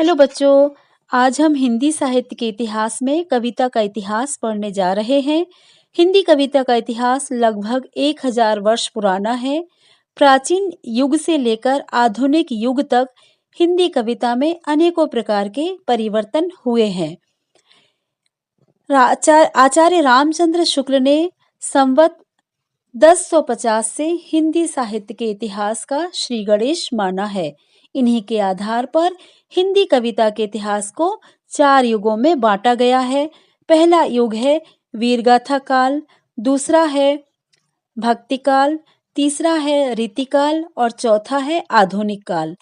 Hello बच्चों। आज हम हिंदी साहित्य के इतिहास में कविता का इतिहास पढ़ने जा रहे हैं। हिंदी कविता का इतिहास लगभग 1000 वर्ष पुराना है। प्राचीन युग से लेकर आधुनिक युग तक हिंदी कविता में अनेकों प्रकार के परिवर्तन हुए हैं। आचार्य रामचंद्र शुक्ल ने संवत 1050 से हिंदी साहित्य के इतिहास का श्री गणेश माना है। इन्हीं के आधार पर हिंदी कविता के इतिहास को 4 युगों में बांटा गया है। पहला युग है वीरगाथा काल, दूसरा है भक्ति काल, तीसरा है रीतिकाल और चौथा है आधुनिक काल।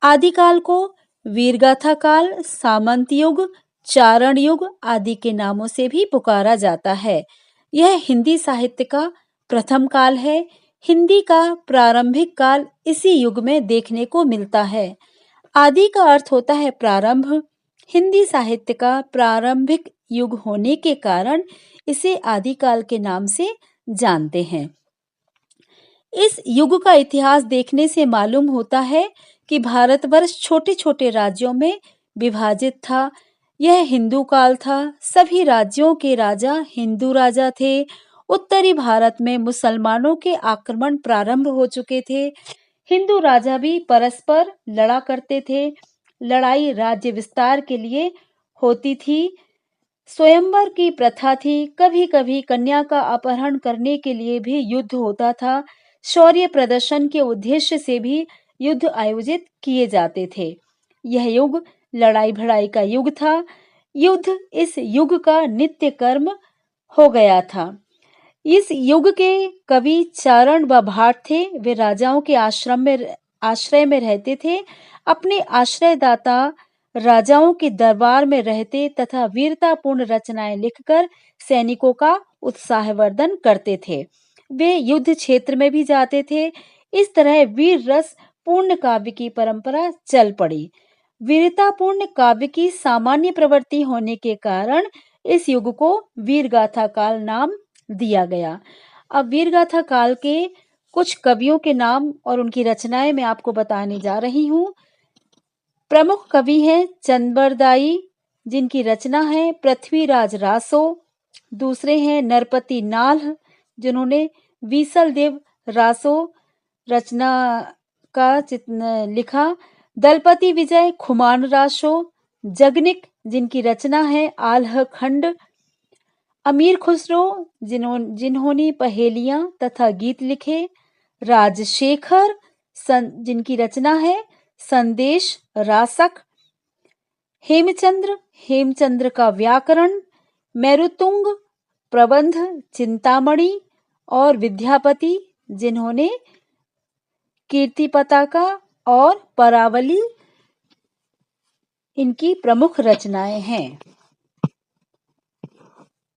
आदिकाल को वीरगाथा काल, सामंत युग, चारण युग आदि के नामों से भी पुकारा जाता है। यह हिंदी साहित्य का प्रथम काल है। हिंदी का प्रारंभिक काल इसी युग में देखने को मिलता है। आदि का अर्थ होता है प्रारंभ। हिंदी साहित्य का प्रारंभिक युग होने के कारण इसे आदिकाल के नाम से जानते हैं। इस युग का इतिहास देखने से मालूम होता है कि भारतवर्ष छोटे छोटे राज्यों में विभाजित था। यह हिंदू काल था। सभी राज्यों के राजा हिंदू राजा थे। उत्तरी भारत में मुसलमानों के आक्रमण प्रारंभ हो चुके थे। हिंदू राजा भी परस्पर लड़ा करते थे। लड़ाई राज्य विस्तार के लिए होती थी। स्वयंवर की प्रथा थी। कभी कभी कन्या का अपहरण करने के लिए भी युद्ध होता था। शौर्य प्रदर्शन के उद्देश्य से भी युद्ध आयोजित किए जाते थे। यह युग लड़ाई भड़ाई का युग था। युद्ध इस युग का नित्य कर्म हो गया था। इस युग के कवि चारण व भाट थे। वे राजाओं के आश्रय में रहते थे। अपने आश्रयदाता राजाओं के दरबार में रहते तथा वीरतापूर्ण रचनाएं लिखकर सैनिकों का उत्साहवर्धन करते थे। वे युद्ध क्षेत्र में भी जाते थे। इस तरह वीर रस पूर्ण काव्य की परंपरा चल पड़ी। वीरतापूर्ण काव्य की सामान्य प्रवृत्ति होने के कारण इस युग को वीरगाथा काल नाम दिया गया। अब वीरगाथा काल के कुछ कवियों के नाम और उनकी रचनाएं मैं आपको बताने जा रही हूँ। प्रमुख कवि हैं चंद्रबरदाई, जिनकी रचना है पृथ्वीराज रासो। दूसरे हैं नरपति नाल्ह, जिन्होंने बीसल देव रासो रचना का लिखा। दलपति विजय खुमान रासो। जगनिक, जिनकी रचना है आल्ह खंड। अमीर खुसरो, जिन्होंने पहेलियां तथा गीत लिखे। राजशेखर, जिनकी रचना है संदेश रासक। हेमचंद्र का व्याकरण। मेरुतुंग, प्रबंध चिंतामणि और विद्यापति, जिन्होंने कीर्ति पताका और परावली इनकी प्रमुख रचनाएं हैं।